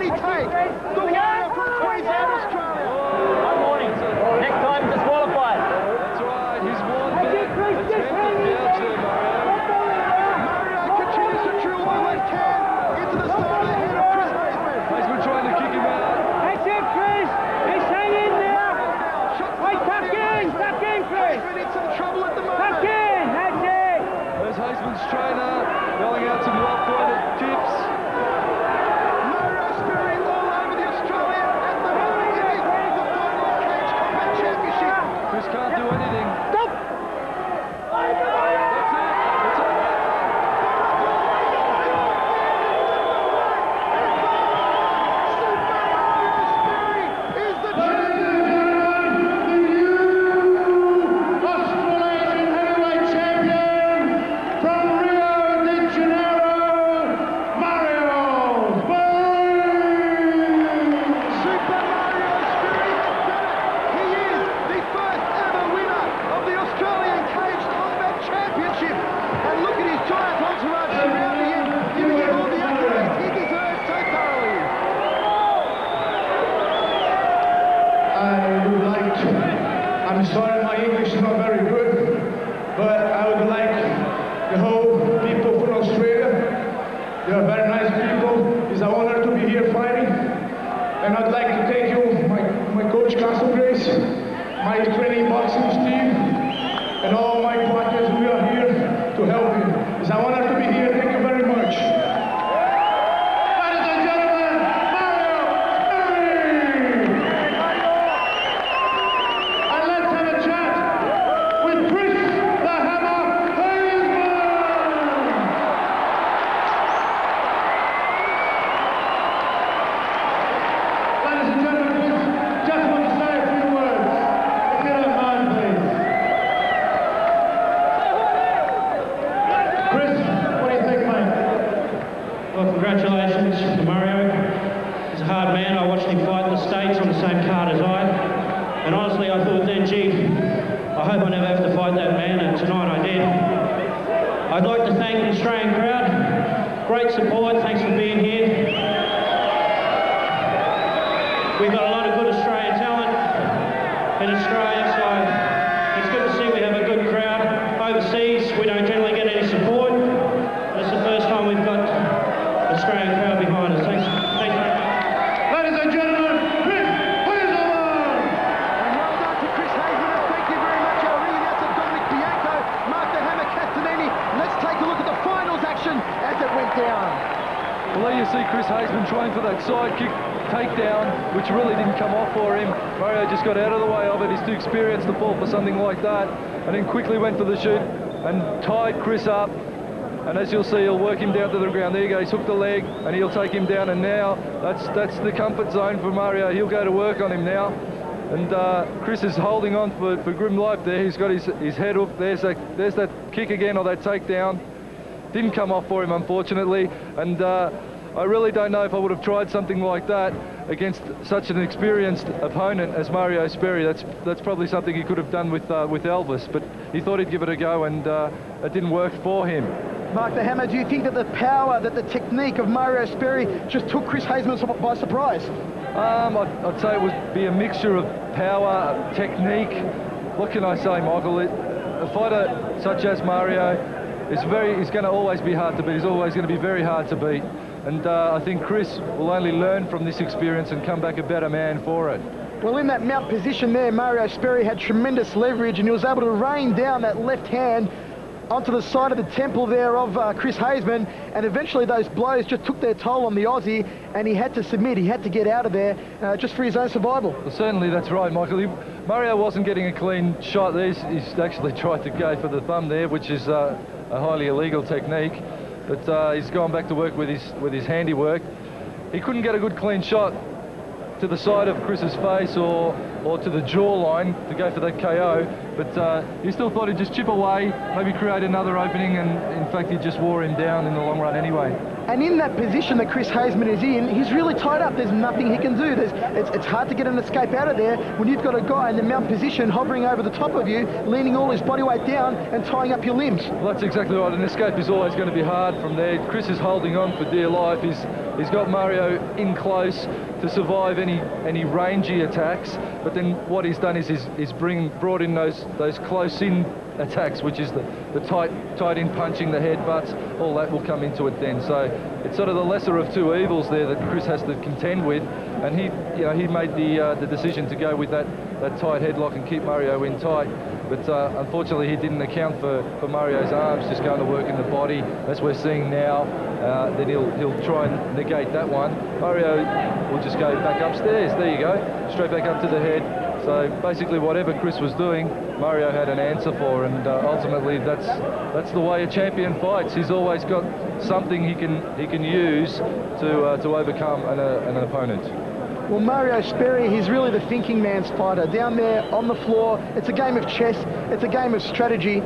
he take? The warrior from Queensland, Australia. One warning. Next time, disqualified. That's right. He's one bit attempted gouge there, Mario. Mario continues to drill the left hand into the side of the head of Chris Haseman. Haseman trying to kick him out. That's it, Chris. He's hanging there. Wait, tuck in, Chris. Haseman in some trouble at the moment. Tuck in, that's it. There's Haseman's trainer yelling out some well-pointed tips. Mario Sperry all over the Australian at the moment in the final Cage Combat Championship. Chris can't do anything. Stop. That's it. That's it. I'm sorry my English is not very good, but I would like the whole people from Australia. They are very nice people. It's an honor to be here fighting. And I'd like to thank you, my coach Castle Grace, my training boxing team, and all my partners who are here to help me. It's an honor to be here. Thank you very much. Ladies and gentlemen, Mario Sperry! And let's have a chat with Chris the Hammer Haseman! Ladies and gentlemen, just want to say a few words, if you don't mind, please. Chris, what do you think, mate? Well, congratulations to Mario. He's a hard man. I watched him fight in the States on the same card as I. And honestly, I thought then, gee, I hope I never have to fight that man, and tonight I did. I'd like to thank the Australian crowd. Great support, thanks for being here. We've got a lot of good Australian talent in Australia, so it's good to see we have a good crowd. Overseas, we don't generally get any support. It's the first time we've got an Australian crowd behind us. Thanks very much. Ladies and gentlemen, Chris Haseman! And well done to Chris Haseman, and thank you very much, our ring announcer Dominic Bianco, Mark the Hammer Castanini. Let's take a look at the finals action as it went down. Well, there you see Chris Haseman trying for that side kick takedown, which really didn't come off for him. Mario just got out of the way of it. He's too experienced to fall for something like that, and then quickly went for the shoot and tied Chris up. And as you'll see, he'll work him down to the ground. There you go, he's hooked the leg, and he'll take him down. And now that's the comfort zone for Mario. He'll go to work on him now. And Chris is holding on for grim life there. He's got his head hooked. There's that kick again, or that takedown. Didn't come off for him, unfortunately. And I really don't know if I would have tried something like that against such an experienced opponent as Mario Sperry. That's probably something he could have done with Elvis, but he thought he'd give it a go, and it didn't work for him. Mark the Hammer, do you think that the power, that the technique of Mario Sperry just took Chris Haseman by surprise? I'd say it would be a mixture of power, technique. What can I say, Michael? A fighter such as Mario is going to always be hard to beat. He's always going to be very hard to beat. And I think Chris will only learn from this experience and come back a better man for it. Well, in that mount position there, Mario Sperry had tremendous leverage, and he was able to rain down that left hand onto the side of the temple there of Chris Haseman, and eventually those blows just took their toll on the Aussie, and he had to submit. He had to get out of there just for his own survival. Well, certainly that's right, Michael. Mario wasn't getting a clean shot there. He's actually tried to go for the thumb there, which is a highly illegal technique, but he's gone back to work with his handiwork. He couldn't get a good clean shot to the side of Chris's face or to the jawline to go for that KO, but he still thought he'd just chip away, maybe create another opening, and in fact he just wore him down in the long run anyway. And in that position that Chris Haseman is in, he's really tied up. There's nothing he can do. It's hard to get an escape out of there when you've got a guy in the mount position hovering over the top of you, leaning all his body weight down and tying up your limbs. Well, that's exactly right. An escape is always going to be hard from there. Chris is holding on for dear life. He's He's got Mario in close to survive any rangy attacks, but then what he's done is he's brought in those close-in attacks, which is the tight in punching, the headbutts, all that will come into it then. So it's sort of the lesser of two evils there that Chris has to contend with, and he made the decision to go with that tight headlock and keep Mario in tight. But unfortunately, he didn't account for Mario's arms just going to work in the body, as we're seeing now. Then he'll try and negate that one. Mario will just go back upstairs. There you go, straight back up to the head. So basically, whatever Chris was doing, Mario had an answer for, and ultimately, that's the way a champion fights. He's always got something he can use to overcome an opponent. Well, Mario Sperry, he's really the thinking man's fighter. Down there on the floor, it's a game of chess, it's a game of strategy.